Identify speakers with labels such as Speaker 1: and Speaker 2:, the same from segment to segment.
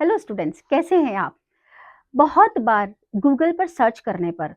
Speaker 1: Hello students, कैसे हैं आप? बहुत बार गूगल पर सर्च करने पर,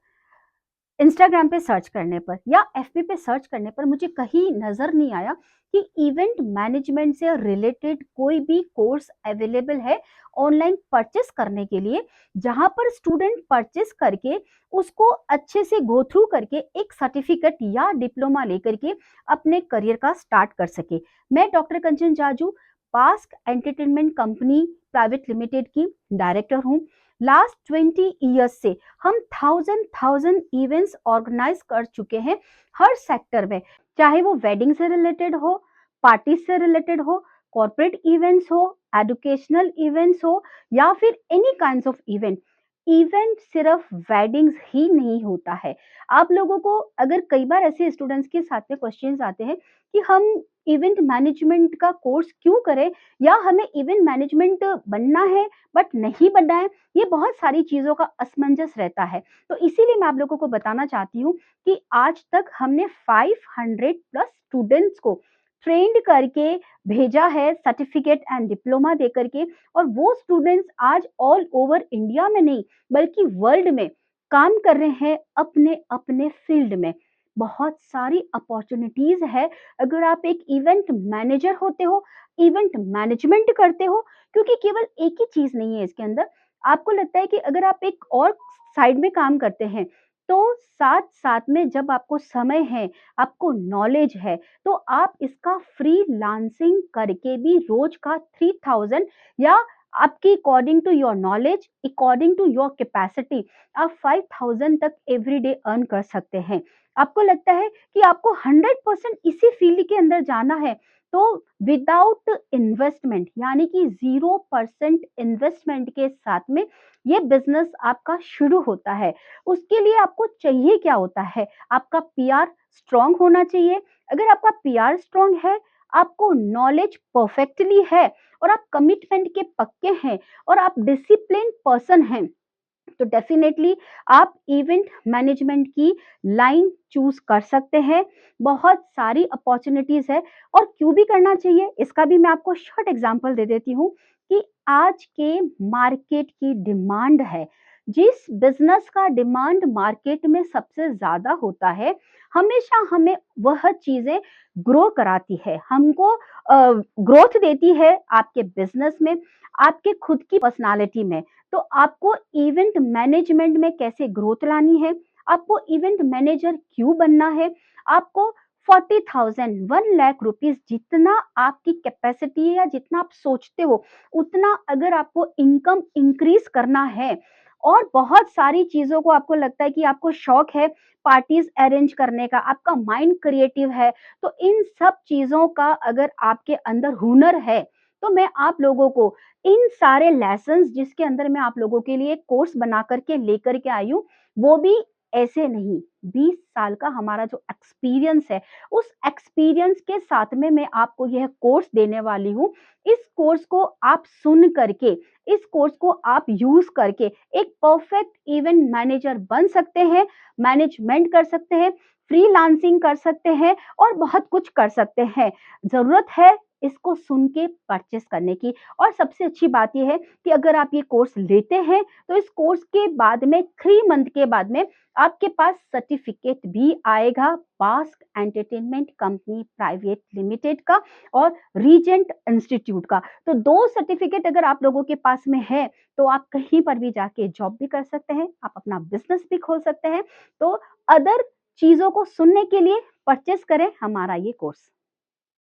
Speaker 1: इंस्टाग्राम पे सर्च करने पर या एफबी पे सर्च करने पर मुझे कहीं नज़र नहीं आया कि इवेंट मैनेजमेंट से रिलेटेड कोई भी कोर्स अवेलेबल है ऑनलाइन परचेस करने के लिए, जहां पर स्टूडेंट परचेस करके उसको अच्छे से गो थ्रू करके एक सर्टिफिकेट या डिप्लोमा लेकर के अपने करियर का स्टार्ट कर सके। मैं doctor Kanchan Jaju, Pask entertainment company private limited की डायरेक्टर हूँ। लास्ट 20 ईयर्स से हम थाउजेंड इवेंट्स ऑर्गेनाइज कर चुके हैं हर सेक्टर में, चाहे वो वेडिंग से रिलेटेड हो, पार्टी से रिलेटेड हो, कॉर्पोरेट इवेंट्स हो, एजुकेशनल इवेंट्स हो या फिर any kinds of event. Event सिर्फ वेडिंग्स ही नहीं होता है। आप लोगों को अगर कई बार ऐसे स्टूडेंट्स के साथ में क्वेश्चंस आते हैं कि हम इवेंट मैनेजमेंट का कोर्स क्यों करें या हमें इवेंट मैनेजमेंट बनना है बट नहीं बनना है, ये बहुत सारी चीज़ों का असमंजस रहता है। तो इसीलिए मैं आप लोगों को बताना चाहती हूँ कि आज तक हमने 500 प्लस स्टूडेंट्स को ट्रेंड करके भेजा है सर्टिफिकेट एंड डिप्लोमा दे करके, और वो स्टूडेंट्स आज ऑल ओवर इंडिया में नहीं बल्कि वर्ल्ड में काम कर रहे हैं अपने अपने फील्ड में। बहुत सारी अपॉर्चुनिटीज है अगर आप एक इवेंट मैनेजर होते हो, इवेंट मैनेजमेंट करते हो, क्योंकि केवल एक ही चीज नहीं है इसके अंदर। आपको लगता है कि अगर आप एक और साइड में काम करते हैं तो साथ साथ में जब आपको समय है, आपको नॉलेज है, तो आप इसका फ्रीलांसिंग करके भी रोज का 3000 या आपकी according to your knowledge, according to your capacity, आप 5000 तक एवरी डे अर्न कर सकते हैं। आपको लगता है कि आपको 100% इसी फील्ड के अंदर जाना है, तो विदाउट इन्वेस्टमेंट यानी कि 0% इन्वेस्टमेंट के साथ में ये बिजनेस आपका शुरू होता है। उसके लिए आपको चाहिए क्या होता है? आपका पीआर स्ट्रांग होना चाहिए। अगर आपका पीआर स्ट्रांग है, आपको नॉलेज परफेक्टली है और आप कमिटमेंट के पक्के हैं और आप डिसिप्लिन पर्सन हैं, तो डेफिनेटली आप इवेंट मैनेजमेंट की लाइन चूज कर सकते हैं। बहुत सारी अपॉर्चुनिटीज है और क्यों भी करना चाहिए इसका भी मैं आपको शॉर्ट एग्जांपल दे देती हूँ कि आज के मार्केट की डिमांड है, जिस बिजनेस का डिमांड मार्केट में सबसे ज्यादा होता है, हमेशा हमें वह चीजें ग्रो कराती है, हमको ग्रोथ देती है आपके बिजनेस में, आपके खुद की पर्सनालिटी में। तो आपको इवेंट मैनेजमेंट में कैसे ग्रोथ लानी है, आपको इवेंट मैनेजर क्यों बनना है, आपको 40,000 1 लाख रुपीज जितना आपकी कैपेसिटी है या जितना आप सोचते हो उतना अगर आपको इनकम इंक्रीज करना है, और बहुत सारी चीजों को आपको लगता है कि आपको शौक है पार्टीज अरेंज करने का, आपका माइंड क्रिएटिव है, तो इन सब चीजों का अगर आपके अंदर हुनर है, तो मैं आप लोगों को इन सारे लेसन्स जिसके अंदर मैं आप लोगों के लिए कोर्स बना करके लेकर के आई हूँ, वो भी ऐसे नहीं, 20 साल का हमारा जो एक्सपीरियंस है, उस एक्सपीरियंस के साथ में मैं आपको यह कोर्स देने वाली हूँ। इस कोर्स को आप सुन करके, इस कोर्स को आप यूज करके एक परफेक्ट इवेंट मैनेजर बन सकते हैं, मैनेजमेंट कर सकते हैं, फ्रीलांसिंग कर सकते हैं और बहुत कुछ कर सकते हैं। जरूरत है इसको सुन के परचेस करने की। और सबसे अच्छी बात यह है कि अगर आप ये कोर्स लेते हैं तो इस कोर्स के बाद में 3 मंथ के बाद में आपके पास सर्टिफिकेट भी आएगा पास्क एंटरटेनमेंट कंपनी प्राइवेट लिमिटेड का और रीजेंट इंस्टीट्यूट का। तो 2 सर्टिफिकेट अगर आप लोगों के पास में है तो आप कहीं पर भी जाके जॉब भी कर सकते हैं, आप अपना बिजनेस भी खोल सकते हैं। तो अदर चीजों को सुनने के लिए परचेस करें हमारा ये कोर्स।